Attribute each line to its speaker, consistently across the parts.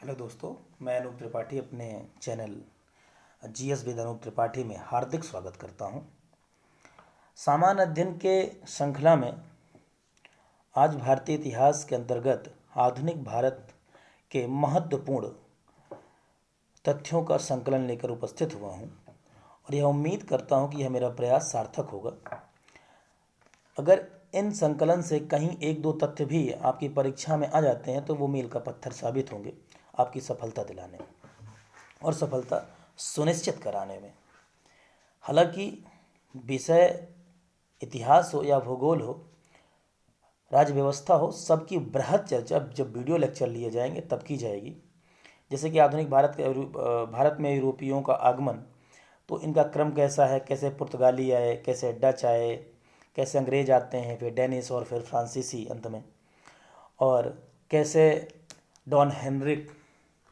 Speaker 1: Hello दोस्तों, मैं अनूप त्रिपाठी अपने channel GS with Anoop Tripathi में हार्दिक स्वागत करता हूं। सामान्य अध्ययन के श्रृंखला में आज भारतीय इतिहास के अंतर्गत आधुनिक भारत के महत्वपूर्ण तथ्यों का संकलन लेकर उपस्थित हुआ हूं और यह उम्मीद करता हूं कि यह मेरा प्रयास सार्थक होगा। अगर इन संकलन से कहीं एक दो तथ्य भी आपकी परीक्षा में आ जाते हैं तो वो मील का पत्थर साबित होंगे आपकी सफलता दिलाने में और सफलता सुनिश्चित कराने में। हालांकि विषय इतिहास हो या भूगोल हो, राज्य व्यवस्था हो, सबकी बृहद चर्चा जब वीडियो लेक्चर लिए जाएंगे तब की जाएगी। जैसे कि आधुनिक भारत में यूरोपियों का आगमन, तो इनका क्रम कैसा है, कैसे पुर्तगाली आए, कैसे डच आए, कैसे अंग्रेज आते हैं, फिर डेनिस और फिर फ्रांसीसी अंत में, और कैसे डॉन हेनरिक,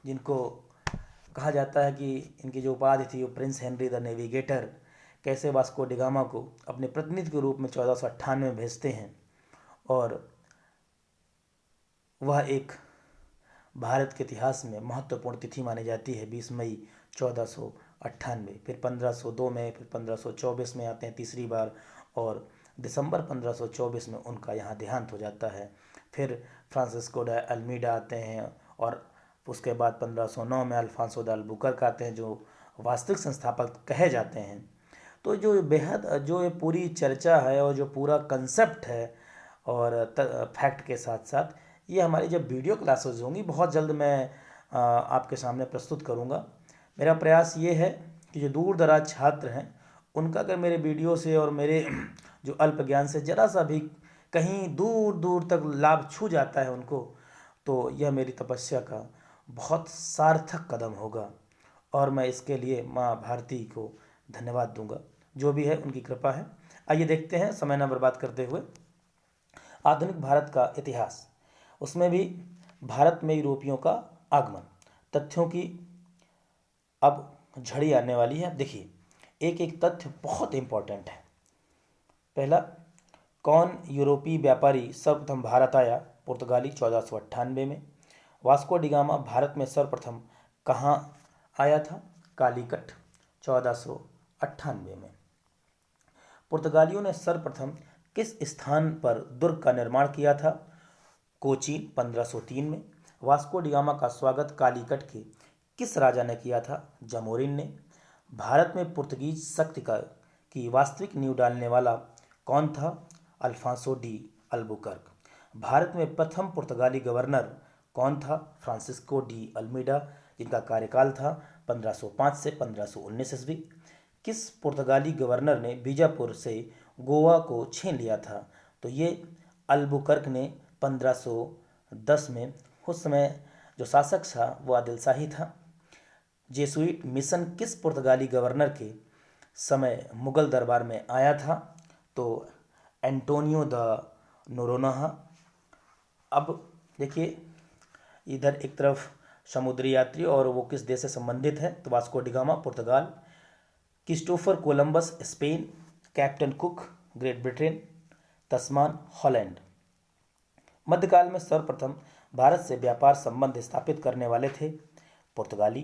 Speaker 1: जिनको कहा जाता है कि इनकी जो उपाधि थी वो प्रिंस हेनरी द नेविगेटर, कैसे वास्को डिगामा को अपने प्रतिनिधि के रूप में 1498 में भेजते हैं और वह एक भारत के इतिहास में महत्वपूर्ण तिथि मानी जाती है 20 मई 1498। फिर 1502 में, फिर 1524 में आते हैं तीसरी बार और दिसंबर 1524 में उनका यहाँ देहांत हो जाता है। फिर फ्रांसिस्को ड अल्मीडा आते हैं और उसके बाद 1509 में अल्फांसो द अल्बुकर्क आते हैं जो वास्तविक संस्थापक कहे जाते हैं। तो जो बेहद जो ये पूरी चर्चा है और जो पूरा कंसेप्ट है और फैक्ट के साथ साथ ये हमारी जब वीडियो क्लासेस होंगी बहुत जल्द मैं आपके सामने प्रस्तुत करूँगा। मेरा प्रयास ये है कि जो दूर दराज छात्र हैं उनका अगर मेरे वीडियो से और मेरे जो अल्प ज्ञान से ज़रा सा भी कहीं दूर दूर तक लाभ छू जाता है उनको, तो यह मेरी तपस्या का बहुत सार्थक कदम होगा और मैं इसके लिए माँ भारती को धन्यवाद दूंगा। जो भी है उनकी कृपा है। आइए देखते हैं समय न बर्बाद करते हुए आधुनिक भारत का इतिहास, उसमें भी भारत में यूरोपियों का आगमन, तथ्यों की अब झड़ी आने वाली है। देखिए, एक एक तथ्य बहुत इंपॉर्टेंट है। पहला, कौन यूरोपीय व्यापारी सर्वप्रथम भारत आया? पुर्तगाली 1498 में। वास्को डिगामा भारत में सर्वप्रथम कहाँ आया था? कालीकट 1498 में। पुर्तगालियों ने सर्वप्रथम किस स्थान पर दुर्ग का निर्माण किया था? कोचीन 1503 में। वास्को डिगामा का स्वागत कालीकट के किस राजा ने किया था? जमोरिन ने। भारत में पुर्तगीज शक्ति की वास्तविक नींव डालने वाला कौन था? Alphonso de Albuquerque. भारत में प्रथम पुर्तगाली गवर्नर कौन था? फ्रांसिस्को डी अल्मीडा, जिनका कार्यकाल था 1505 से 1519 ईस्वी। किस पुर्तगाली गवर्नर ने बीजापुर से गोवा को छीन लिया था? तो ये अल्बुकर्क ने 1510 में। उस समय जो शासक था वो आदिल शाही था। जेसुइट मिशन किस पुर्तगाली गवर्नर के समय मुगल दरबार में आया था? तो एंटोनियो द नोरोनहा। अब देखिए, इधर एक तरफ समुद्री यात्री और वो किस देश से संबंधित है? तो वास्को डिगामा पुर्तगाल, Christopher Columbus Spain, captain Cook Great Britain, Tasman Holland. मध्यकाल में सर्वप्रथम भारत से व्यापार संबंध स्थापित करने वाले थे पुर्तगाली।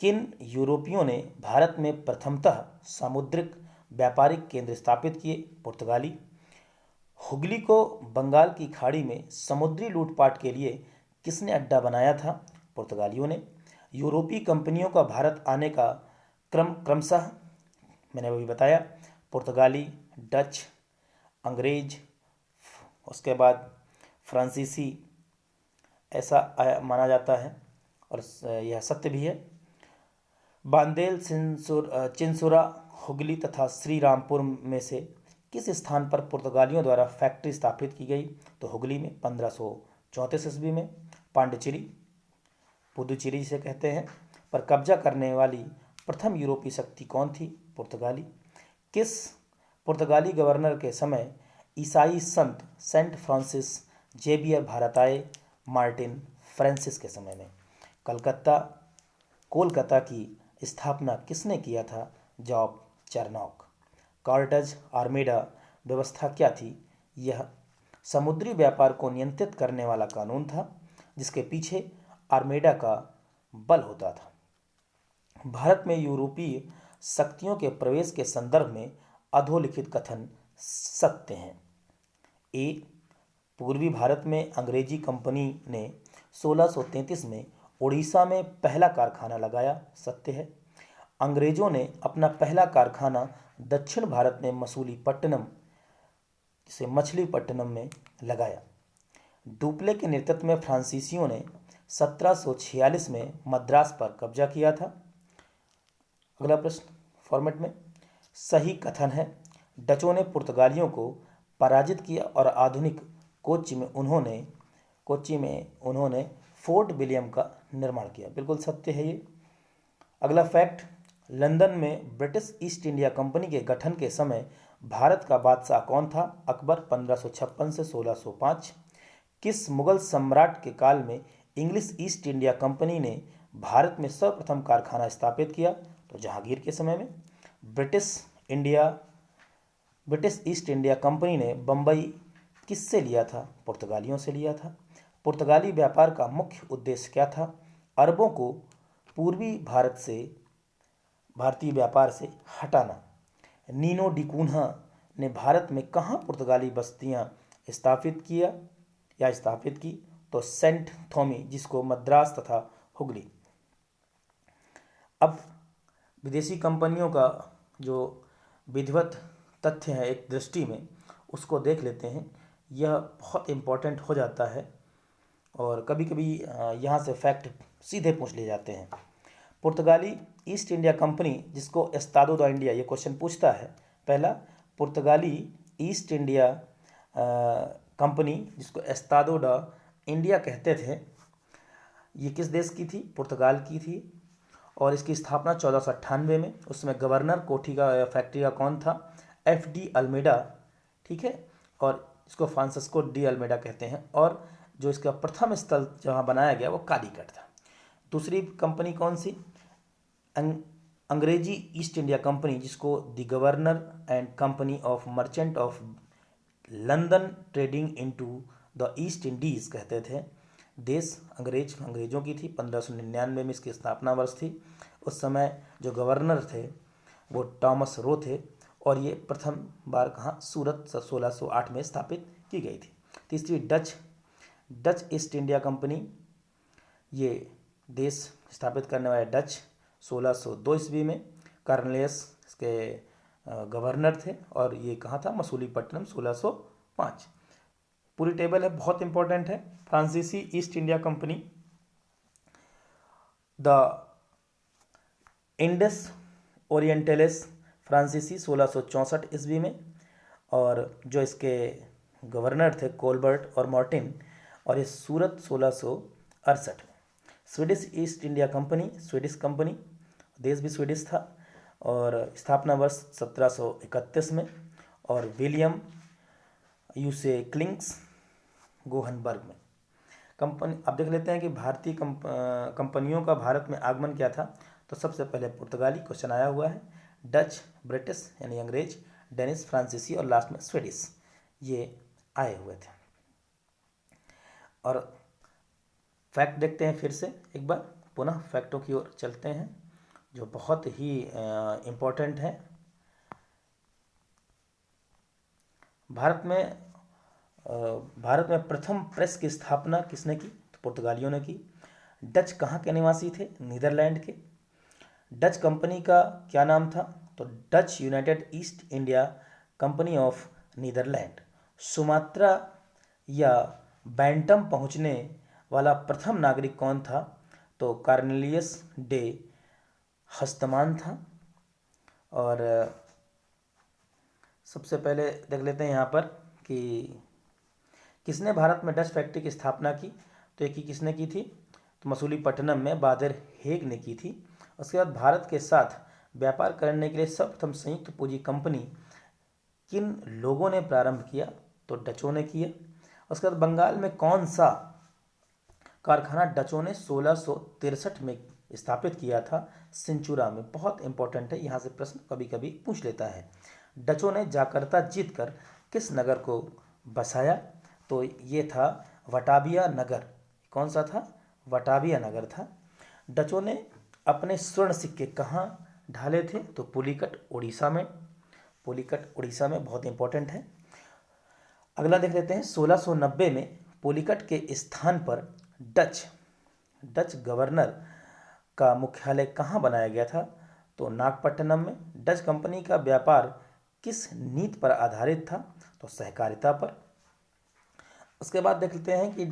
Speaker 1: किन यूरोपियों ने भारत में प्रथमतः सामुद्रिक व्यापारिक केंद्र स्थापित किए? पुर्तगाली। हुगली को बंगाल की खाड़ी में समुद्री लूटपाट के लिए किसने अड्डा बनाया था? पुर्तगालियों ने। यूरोपीय कंपनियों का भारत आने का क्रमशः मैंने अभी बताया, पुर्तगाली, डच, अंग्रेज, उसके बाद फ्रांसीसी, ऐसा माना जाता है और यह सत्य भी है। बांदेल, चिंसुरा, हुगली तथा श्री रामपुर में से किस स्थान पर पुर्तगालियों द्वारा फैक्ट्री स्थापित की गई? तो हुगली में 1534 ईस्वी में। पांडिचेरी, पुदुचेरी से कहते हैं, पर कब्जा करने वाली प्रथम यूरोपीय शक्ति कौन थी? पुर्तगाली। किस पुर्तगाली गवर्नर के समय ईसाई संत सेंट फ्रांसिस जेवियर भारत आए? मार्टिन फ्रांसिस के समय में। कोलकाता की स्थापना किसने किया था? Job Charnock. कार्टज आर्मेडा व्यवस्था क्या थी? यह समुद्री व्यापार को नियंत्रित करने वाला कानून था जिसके पीछे आर्मेडा का बल होता था। भारत में यूरोपीय शक्तियों के प्रवेश के संदर्भ में अधोलिखित कथन सत्य हैं। ए, पूर्वी भारत में अंग्रेजी कंपनी ने 1633 में उड़ीसा में पहला कारखाना लगाया, सत्य है। अंग्रेजों ने अपना पहला कारखाना दक्षिण भारत में मसूलीपट्टनम, जिसे मछलीपट्टनम में लगाया। डुप्ले के नेतृत्व में फ्रांसीसियों ने 1746 में मद्रास पर कब्जा किया था। अगला प्रश्न फॉर्मेट में सही कथन है। डचों ने पुर्तगालियों को पराजित किया और आधुनिक कोच्चि में उन्होंने फोर्ट विलियम का निर्माण किया। बिल्कुल सत्य है ये। अगला फैक्ट, लंदन में ब्रिटिश ईस्ट इंडिया कंपनी के गठन के समय भारत का बादशाह कौन था? अकबर, 1556 से 1605। किस मुगल सम्राट के काल में इंग्लिश ईस्ट इंडिया कंपनी ने भारत में सर्वप्रथम कारखाना स्थापित किया? तो जहांगीर के समय में। ब्रिटिश ईस्ट इंडिया कंपनी ने बंबई किससे लिया था? पुर्तगालियों से लिया था। पुर्तगाली व्यापार का मुख्य उद्देश्य क्या था? अरबों को पूर्वी भारतीय व्यापार से हटाना। नीनो डी कून्हा ने भारत में कहाँ पुर्तगाली बस्तियां स्थापित की? तो सेंट थोमी, जिसको मद्रास तथा हुगली। अब विदेशी कंपनियों का जो विधिवत तथ्य है एक दृष्टि में, उसको देख लेते हैं। यह बहुत इम्पोर्टेंट हो जाता है और कभी कभी यहाँ से फैक्ट सीधे पूछ लिए जाते हैं। पुर्तगाली ईस्ट इंडिया कंपनी, जिसको एस्तादो द इंडिया, ये क्वेश्चन पूछता है। पहला, पुर्तगाली ईस्ट इंडिया कंपनी, जिसको एस्तादो द इंडिया कहते थे, ये किस देश की थी? पुर्तगाल की थी। और इसकी स्थापना 1498 में। उसमें गवर्नर कोठी का फैक्ट्री का कौन था? FD अल्मेडा, ठीक है। और इसको फ्रांसिस्को डी अल्मेडा कहते हैं। और जो इसका प्रथम स्थल जहाँ बनाया गया वो कालीकट था। दूसरी कंपनी कौन सी? अंग्रेजी ईस्ट इंडिया कंपनी, जिसको the governor and company of merchant of London trading into the east Indies कहते थे। देश अंग्रेजों की थी। 1599 में इसकी स्थापना वर्ष थी। उस समय जो गवर्नर थे वो टॉमस रो थे और ये प्रथम बार कहाँ? सूरत 1608 में स्थापित की गई थी। तीसरी, डच ईस्ट इंडिया कंपनी, ये देश स्थापित करने वाले डच 1602 ईस्वी में। कार्नलियस इसके गवर्नर थे और ये कहाँ था? मसूलीपट्टनम, 1605। पूरी टेबल है, बहुत इंपॉर्टेंट है। फ्रांसीसी east India company, the Indus Orientalis फ्रांसीसी 1664 ईस्वी में। और जो इसके गवर्नर थे कोलबर्ट और मार्टिन, और ये सूरत 1668 में। Swedish east India company, Swedish company, देश भी स्वीडिश था और स्थापना वर्ष 1731 में। और विलियम यूसे क्लिंक्स गोहनबर्ग में। अब देख लेते हैं कि भारतीय कंपनियों का भारत में आगमन क्या था। तो सबसे पहले पुर्तगाली क्वेश्चन आया हुआ है, डच, ब्रिटिश यानी अंग्रेज, डेनिश, फ्रांसीसी और लास्ट में स्वीडिश, ये आए हुए थे। और फैक्ट देखते हैं फिर से एक बार, पुनः फैक्टों की ओर चलते हैं जो बहुत ही इम्पोर्टेंट है। भारत में प्रथम प्रेस की स्थापना किसने की? तो पुर्तगालियों ने की। डच कहाँ के निवासी थे? नीदरलैंड के। डच कंपनी का क्या नाम था? तो Dutch United East India Company of Netherland. Sumatra या बैंटम पहुँचने वाला प्रथम नागरिक कौन था? तो कार्नेलियस डे हस्तमान था। और सबसे पहले देख लेते हैं यहाँ पर कि किसने भारत में डच फैक्ट्री की स्थापना की। तो एक ही किसने की थी? तो मसूलीपट्टनम में बादर हेग ने की थी। उसके बाद भारत के साथ व्यापार करने के लिए सर्वप्रथम संयुक्त पूंजी कंपनी किन लोगों ने प्रारंभ किया? तो डचों ने किया। उसके बाद बंगाल में कौन सा कारखाना डचों ने 1663 में स्थापित किया था? सिंचुरा में। बहुत इंपॉर्टेंट है, यहाँ से प्रश्न कभी कभी पूछ लेता है। डचों ने जाकर्ता जीतकर किस नगर को बसाया? तो ये था वटाबिया नगर। कौन सा था? वटाविया नगर था। डचों ने अपने स्वर्ण सिक्के कहाँ ढाले थे? तो पुलिकट उड़ीसा में। पुलिकट उड़ीसा में बहुत इंपॉर्टेंट है। अगला देख लेते हैं। 1690 में पुलिकट के स्थान पर डच गवर्नर का मुख्यालय कहाँ बनाया गया था? तो नागपट्टनम में। डच कंपनी का व्यापार किस नीति पर आधारित था? तो सहकारिता पर। उसके बाद देख लेते हैं कि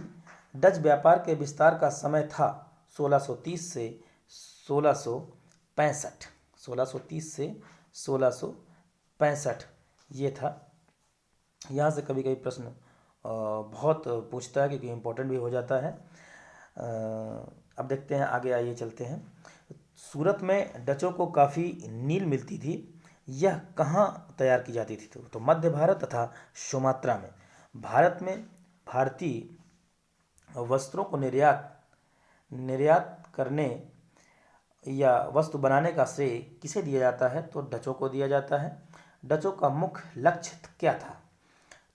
Speaker 1: डच व्यापार के विस्तार का समय था 1630 से 1665। 1630 से 1665 ये था। यहाँ से कभी कभी प्रश्न बहुत पूछता है क्योंकि इम्पोर्टेंट भी हो जाता है। अब देखते हैं आगे, आइए चलते हैं। सूरत में डचों को काफ़ी नील मिलती थी। यह कहाँ तैयार की जाती थी? तो मध्य भारत तथा सुमात्रा में। भारत में भारतीय वस्त्रों को निर्यात करने या वस्तु बनाने का श्रेय किसे दिया जाता है? तो डचों को दिया जाता है। डचों का मुख्य लक्ष्य क्या था?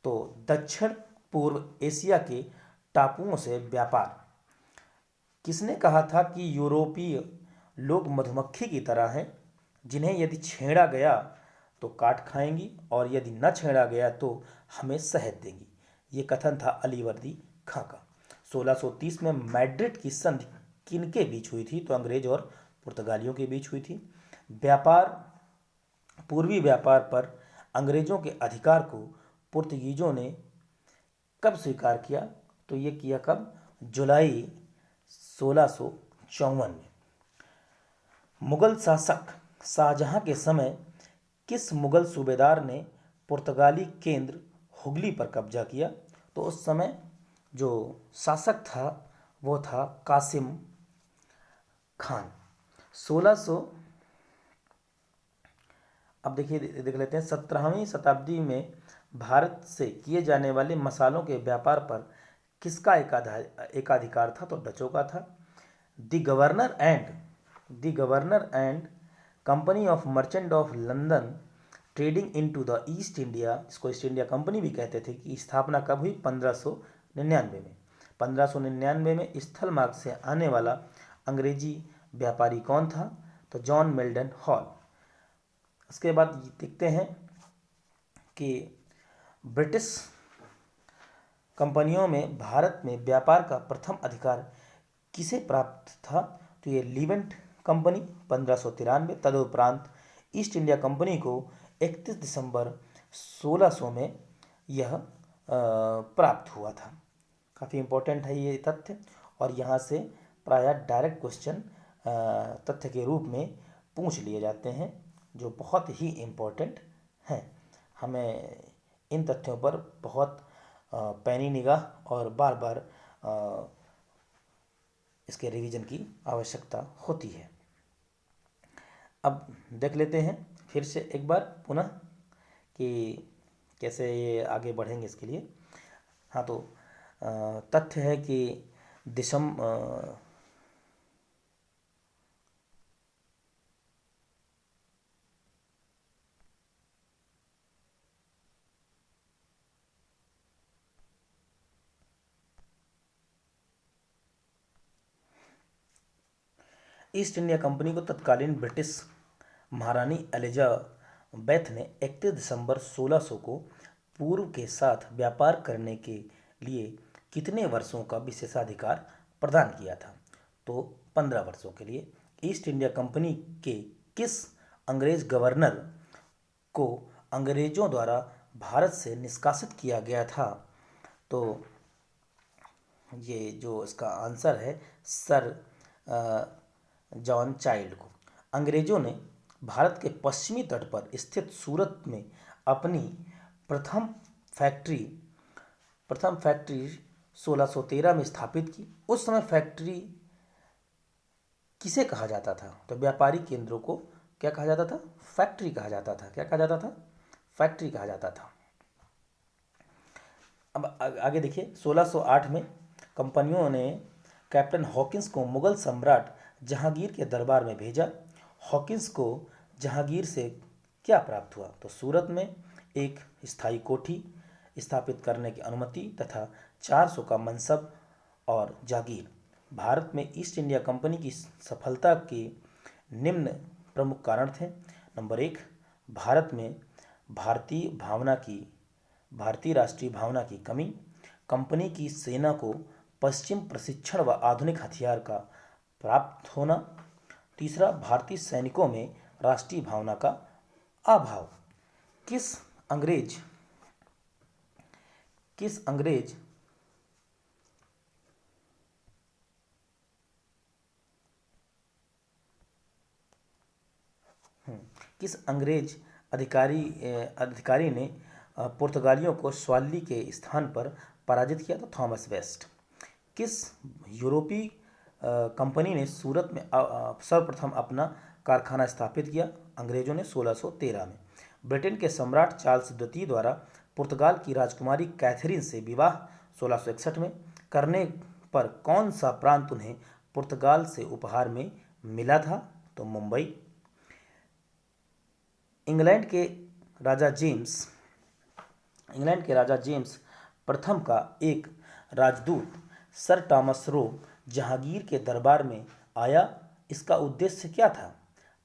Speaker 1: तो दक्षिण पूर्व एशिया के टापुओं से व्यापार। किसने कहा था कि यूरोपीय लोग मधुमक्खी की तरह हैं, जिन्हें यदि छेड़ा गया तो काट खाएंगी और यदि न छेड़ा गया तो हमें शहद देंगी? ये कथन था अलीवर्दी खां का। 1630 में मैड्रिड की संधि किनके बीच हुई थी? तो अंग्रेज और पुर्तगालियों के बीच हुई थी। पूर्वी व्यापार पर अंग्रेजों के अधिकार को पुर्तगीजों ने कब स्वीकार किया? तो ये किया कब? जुलाई 1654 में। मुगल शासक शाहजहां के समय किस मुगल सूबेदार ने पुर्तगाली केंद्र हुगली पर कब्जा किया? तो उस समय जो शासक था वो था कासिम खान। 1600 अब देखिए, देख लेते हैं। 17वीं शताब्दी में भारत से किए जाने वाले मसालों के व्यापार पर किसका एकाधिकार था? तो डचों का था। The governor and company of merchant of London trading into the east India, इसको ईस्ट इंडिया कंपनी भी कहते थे, की स्थापना कब हुई? 1599 में। 1599 में स्थल मार्ग से आने वाला अंग्रेजी व्यापारी कौन था? तो जॉन मेल्डन हॉल। उसके बाद देखते हैं कि ब्रिटिश कंपनियों में भारत में व्यापार का प्रथम अधिकार किसे प्राप्त था? तो ये लीवेंट कंपनी 1593। तदुपरांत ईस्ट इंडिया कंपनी को 31 दिसंबर 1600 में यह प्राप्त हुआ था। काफ़ी इम्पोर्टेंट है ये तथ्य, और यहाँ से प्रायः डायरेक्ट क्वेश्चन तथ्य के रूप में पूछ लिए जाते हैं, जो बहुत ही इम्पोर्टेंट हैं। हमें इन तथ्यों पर बहुत पैनी निगाह और बार बार इसके रिवीजन की आवश्यकता होती है। अब देख लेते हैं फिर से एक बार पुनः कि कैसे ये आगे बढ़ेंगे इसके लिए। हाँ, तो तथ्य है कि ईस्ट इंडिया कंपनी को तत्कालीन ब्रिटिश महारानी एलिजाबेथ ने 31 दिसंबर 1600 को पूर्व के साथ व्यापार करने के लिए कितने वर्षों का विशेषाधिकार प्रदान किया था? तो 15 वर्षों के लिए। ईस्ट इंडिया कंपनी के किस अंग्रेज गवर्नर को अंग्रेजों द्वारा भारत से निष्कासित किया गया था? तो ये जो इसका आंसर है सर जॉन चाइल्ड को। अंग्रेजों ने भारत के पश्चिमी तट पर स्थित सूरत में अपनी प्रथम फैक्ट्री 1613 में स्थापित की। उस समय फैक्ट्री किसे कहा जाता था? तो व्यापारी केंद्रों को क्या कहा जाता था? फैक्ट्री कहा जाता था। क्या कहा जाता था? फैक्ट्री कहा जाता था। अब आगे देखिए। 1608 में कंपनियों ने कैप्टन हॉकिंस को मुगल सम्राट जहांगीर के दरबार में भेजा। हॉकिंस को जहांगीर से क्या प्राप्त हुआ? तो सूरत में एक स्थायी कोठी स्थापित करने की अनुमति तथा 400 का मनसब और जागीर। भारत में ईस्ट इंडिया कंपनी की सफलता के निम्न प्रमुख कारण थे। नंबर 1, भारत में भारतीय राष्ट्रीय भावना की कमी, कंपनी की सेना को पश्चिम प्रशिक्षण व आधुनिक हथियार का प्राप्त होना। तीसरा, भारतीय सैनिकों में राष्ट्रीय भावना का अभाव। किस अंग्रेज किस अंग्रेज अधिकारी ने पुर्तगालियों को स्वाली के स्थान पर पराजित किया? तो थॉमस वेस्ट। किस यूरोपीय कंपनी ने सूरत में सर्वप्रथम अपना कारखाना स्थापित किया? अंग्रेजों ने 1613 में। ब्रिटेन के सम्राट चार्ल्स द्वितीय द्वारा पुर्तगाल की राजकुमारी कैथरीन से विवाह 1661 में करने पर कौन सा प्रांत उन्हें पुर्तगाल से उपहार में मिला था? तो मुंबई। इंग्लैंड के राजा जेम्स प्रथम का एक राजदूत सर टॉमस रो जहांगीर के दरबार में आया। इसका उद्देश्य क्या था?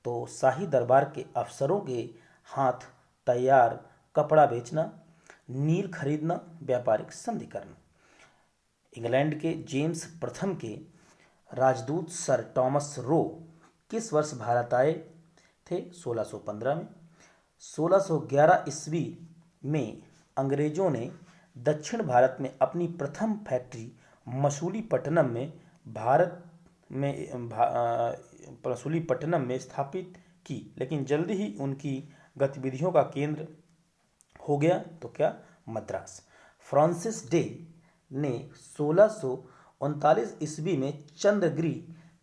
Speaker 1: तो शाही दरबार के अफसरों के हाथ तैयार कपड़ा बेचना, नील खरीदना, व्यापारिक संधि करना। इंग्लैंड के जेम्स प्रथम के राजदूत सर टॉमस रो किस वर्ष भारत आए थे? 1615 में। 1611 ईस्वी में अंग्रेजों ने दक्षिण भारत में अपनी प्रथम फैक्ट्री मसूलीपट्टनम में स्थापित की, लेकिन जल्दी ही उनकी गतिविधियों का केंद्र हो गया तो क्या? मद्रास। फ्रांसिस डे ने 1639 ईस्वी में चंद्रगिरी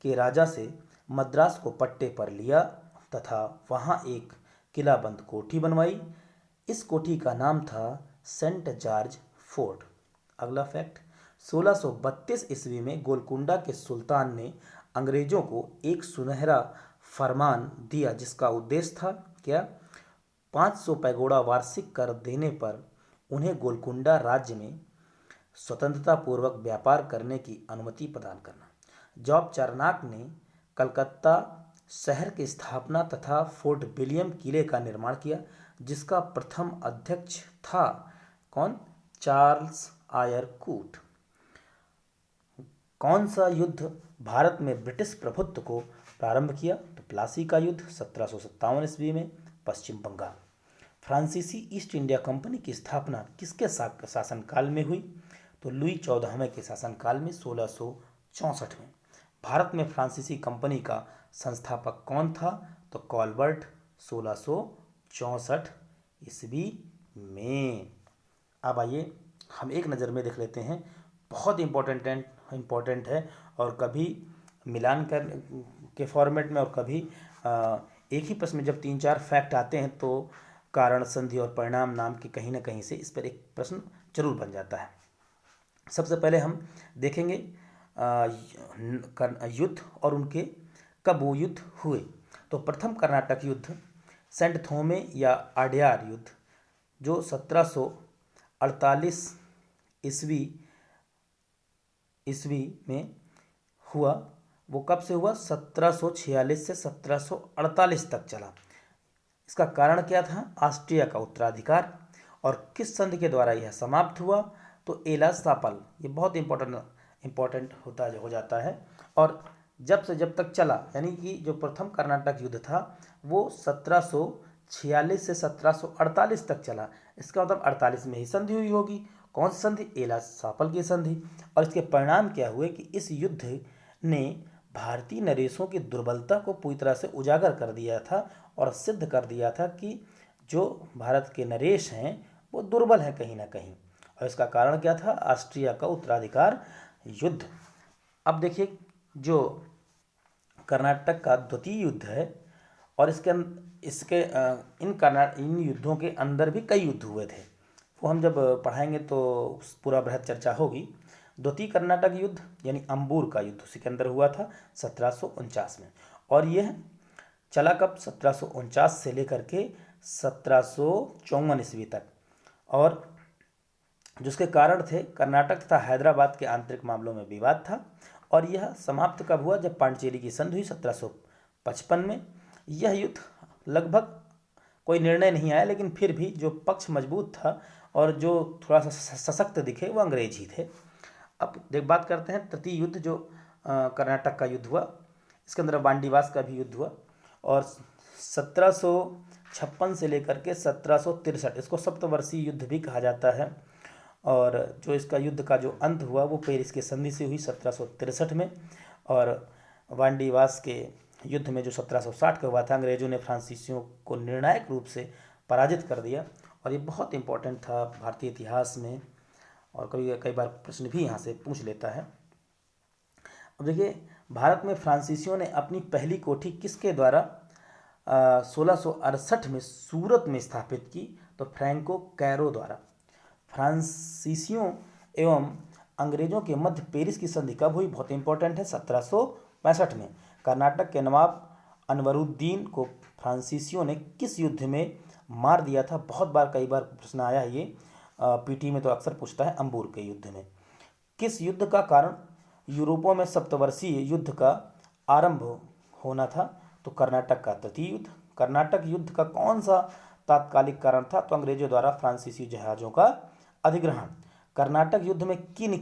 Speaker 1: के राजा से मद्रास को पट्टे पर लिया तथा वहां एक किलाबंद कोठी बनवाई। इस कोठी का नाम था सेंट जॉर्ज फोर्ट। अगला फैक्ट, 1632 ईस्वी में गोलकुंडा के सुल्तान ने अंग्रेजों को एक सुनहरा फरमान दिया जिसका उद्देश्य था क्या? 500 पैगोडा वार्षिक कर देने पर उन्हें गोलकुंडा राज्य में स्वतंत्रता पूर्वक व्यापार करने की अनुमति प्रदान करना। जॉब चार्नॉक ने कलकत्ता शहर की स्थापना तथा फोर्ट विलियम किले का निर्माण किया जिसका प्रथम अध्यक्ष था कौन? चार्ल्स आयर कूट। कौन सा युद्ध भारत में ब्रिटिश प्रभुत्व को प्रारंभ किया? तो प्लासी का युद्ध 1757 ईस्वी में, पश्चिम बंगाल। फ्रांसीसी ईस्ट इंडिया कंपनी की स्थापना किसके शासनकाल में हुई? तो लुई 14वें के शासनकाल में 1664 में। भारत में फ्रांसीसी कंपनी का संस्थापक कौन था? तो कॉलबर्ट 1664 ईस्वी में। अब आइए हम एक नज़र में देख लेते हैं, बहुत इम्पोर्टेंट है और कभी मिलान कर के फॉर्मेट में और कभी एक ही प्रश्न में जब 3-4 फैक्ट आते हैं तो कारण, संधि और परिणाम नाम के कहीं ना कहीं से इस पर एक प्रश्न जरूर बन जाता है। सबसे पहले हम देखेंगे युद्ध और उनके कब वो युद्ध हुए। तो प्रथम कर्नाटक युद्ध सेंट थोमे या अड्यार युद्ध जो 1748 ईस्वी में हुआ, वो कब से हुआ? 1746 से 1748 तक चला। इसका कारण क्या था? ऑस्ट्रिया का उत्तराधिकार। और किस संधि के द्वारा यह समाप्त हुआ? तो एला सापल। ये बहुत इम्पोर्टेंट हो जाता है। और जब तक चला, यानी कि जो प्रथम कर्नाटक युद्ध था वो 1746 से 1748 तक चला। इसका मतलब 48 में ही संधि हुई होगी। कौन सी संधि? एला सापल की संधि। और इसके परिणाम क्या हुए कि इस युद्ध ने भारतीय नरेशों की दुर्बलता को पूरी तरह से उजागर कर दिया था और सिद्ध कर दिया था कि जो भारत के नरेश हैं वो दुर्बल हैं कहीं ना कहीं। और इसका कारण क्या था? ऑस्ट्रिया का उत्तराधिकार युद्ध। अब देखिए, जो कर्नाटक का द्वितीय युद्ध है और इन युद्धों के अंदर भी कई युद्ध हुए थे, वो हम जब पढ़ाएंगे तो पूरा बृहद चर्चा होगी। द्वितीय कर्नाटक युद्ध यानी अंबूर का युद्ध उसी के अंदर हुआ था 1749 में। और यह चला कब? 1749 से लेकर के 1754 ईस्वी तक। और जिसके कारण थे कर्नाटक तथा हैदराबाद के आंतरिक मामलों में विवाद था और यह समाप्त कब हुआ? जब पांडिचेरी की संधि हुई 1755 में। यह युद्ध लगभग कोई निर्णय नहीं आया, लेकिन फिर भी जो पक्ष मजबूत था और जो थोड़ा सा सशक्त दिखे वो अंग्रेज ही थे। अब बात करते हैं तृतीय युद्ध जो कर्नाटक का युद्ध हुआ। इसके अंदर वांडीवास का भी युद्ध हुआ और 1756 से लेकर के 1763, इसको सप्तवर्षीय युद्ध भी कहा जाता है। और जो इसका युद्ध का जो अंत हुआ वो पेरिस की संधि से हुई 1763 में। और वांडीवास के युद्ध में जो 1760 का हुआ था, अंग्रेजों ने फ्रांसीसियों को निर्णायक रूप से पराजित कर दिया। और ये बहुत इंपॉर्टेंट था भारतीय इतिहास में, और कई बार प्रश्न भी यहाँ से पूछ लेता है। अब देखिए, भारत में फ्रांसीसियों ने अपनी पहली कोठी किसके द्वारा 1668 में सूरत में स्थापित की? तो फ्रैंको कैरो द्वारा। फ्रांसीसियों एवं अंग्रेजों के मध्य पेरिस की संधि कब हुई? बहुत इंपॉर्टेंट है, 1765 में। कर्नाटक के नवाब अनवरुद्दीन को फ्रांसीसियों ने किस युद्ध में मार दिया था? बहुत बार कई बार प्रश्न आया है ये, पीटी में तो अक्सर पूछता है। अंबूर के युद्ध में। किस युद्ध का कारण यूरोपों में सप्तवर्षीय युद्ध का आरंभ होना था? तो कर्नाटक का तृतीय युद्ध। कर्नाटक युद्ध का कौन सा तात्कालिक कारण था? तो अंग्रेजों द्वारा फ्रांसीसी जहाज़ों का अधिग्रहण। कर्नाटक युद्ध किन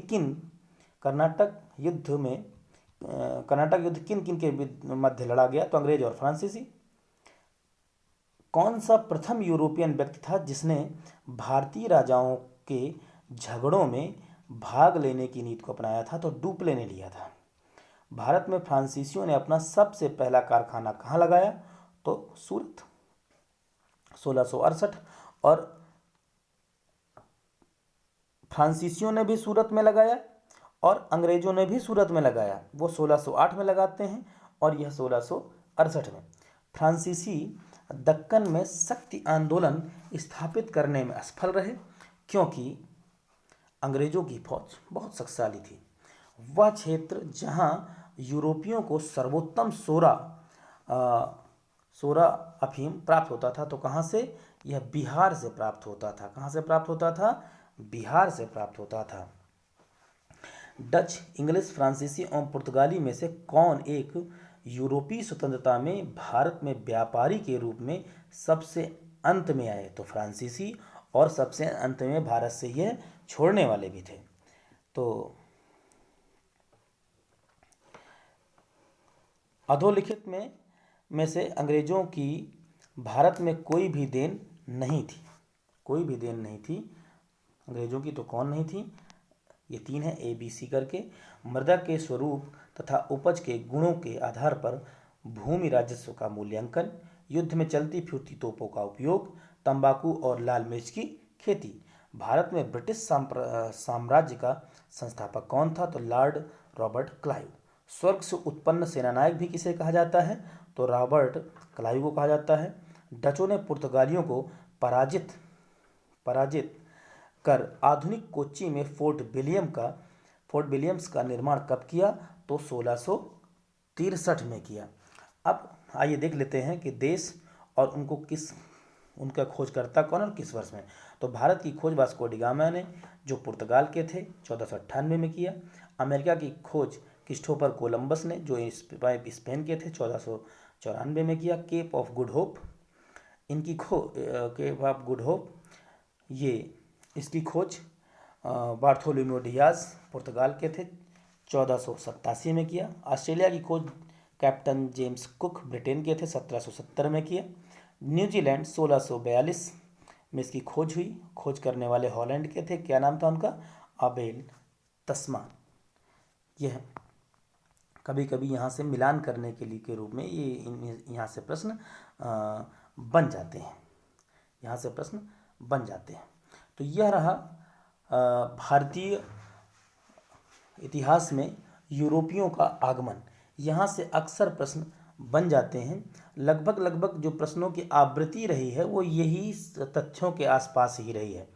Speaker 1: किन के मध्य लड़ा गया? तो अंग्रेज और फ्रांसीसी। कौन सा प्रथम यूरोपियन व्यक्ति था जिसने भारतीय राजाओं के झगड़ों में भाग लेने की नीति को अपनाया था? तो डुप्ले ने लिया था। भारत में फ्रांसीसियों ने अपना सबसे पहला कारखाना कहाँ लगाया? तो सूरत, 1668। और फ्रांसीसियों ने भी सूरत में लगाया और अंग्रेजों ने भी सूरत में लगाया। वो 1608 में लगाते हैं और यह 1668 में। फ्रांसीसी दक्कन में शक्ति आंदोलन स्थापित करने में असफल रहे क्योंकि अंग्रेजों की फौज बहुत शक्तिशाली थी। वह क्षेत्र जहां यूरोपियों को सर्वोत्तम सोरा अफीम प्राप्त होता था, तो कहाँ से? यह बिहार से प्राप्त होता था। कहाँ से प्राप्त होता था? बिहार से प्राप्त होता था। डच, इंग्लिश, फ्रांसीसी और पुर्तगाली में से कौन एक यूरोपीय स्वतंत्रता में भारत में व्यापारी के रूप में सबसे अंत में आए? तो फ्रांसीसी, और सबसे अंत में भारत से यह छोड़ने वाले भी थे। तो अधोलिखित में से अंग्रेजों की भारत में कोई भी देन नहीं थी। कोई भी देन नहीं थी अंग्रेजों की, तो कौन नहीं थी? ये 3 है, ABC करके। मृदा के स्वरूप तथा उपज के गुणों के आधार पर भूमि राजस्व का मूल्यांकन, युद्ध में चलती फिरती तोपों का उपयोग, तंबाकू और लाल मिर्च की खेती। भारत में ब्रिटिश साम्राज्य का संस्थापक कौन था? तो लॉर्ड रॉबर्ट क्लाइव। स्वर्ग से उत्पन्न सेनानायक भी किसे कहा जाता है? तो रॉबर्ट क्लाइव को कहा जाता है। डचों ने पुर्तगालियों को पराजित कर आधुनिक कोच्चि में फोर्ट विलियम्स का निर्माण कब किया? तो 1663 में किया। अब आइए देख लेते हैं कि देश और उनका खोजकर्ता कौन और किस वर्ष में। तो भारत की खोज वास्को डी गामा ने, जो पुर्तगाल के थे, 1498 में किया। अमेरिका की खोज क्रिस्टोफर कोलंबस ने, जो स्पेन के थे, 1494 में किया। केप ऑफ गुड होप, इसकी खोज बार्थोलोम्यू डियाज पुर्तगाल के थे, 1487 में किया। ऑस्ट्रेलिया की खोज कैप्टन जेम्स कुक ब्रिटेन के थे, 1770 में किया। न्यूजीलैंड 1642 में इसकी खोज हुई। खोज करने वाले हॉलैंड के थे, क्या नाम था उनका? अबेल तस्मान। यह कभी कभी यहाँ से मिलान करने के रूप में ये यहाँ से प्रश्न बन जाते हैं। तो यह रहा भारतीय इतिहास में यूरोपियों का आगमन। यहाँ से अक्सर प्रश्न बन जाते हैं। लगभग जो प्रश्नों की आवृत्ति रही है वो यही तथ्यों के आसपास ही रही है।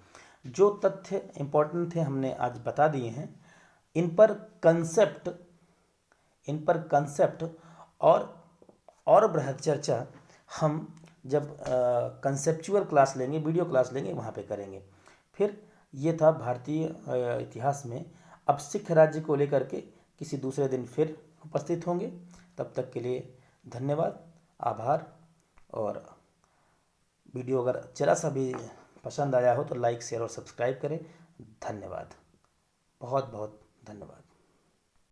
Speaker 1: जो तथ्य इम्पोर्टेंट थे हमने आज बता दिए हैं। इन पर कंसेप्ट और बृहद चर्चा हम जब कंसेप्चुअल क्लास लेंगे, वीडियो क्लास लेंगे, वहाँ पे करेंगे। फिर ये था भारतीय इतिहास में। अब सिख राज्य को लेकर के किसी दूसरे दिन फिर उपस्थित होंगे। तब तक के लिए धन्यवाद, आभार। और वीडियो अगर जरा सा भी पसंद आया हो तो लाइक, शेयर और सब्सक्राइब करें। धन्यवाद, बहुत बहुत धन्यवाद।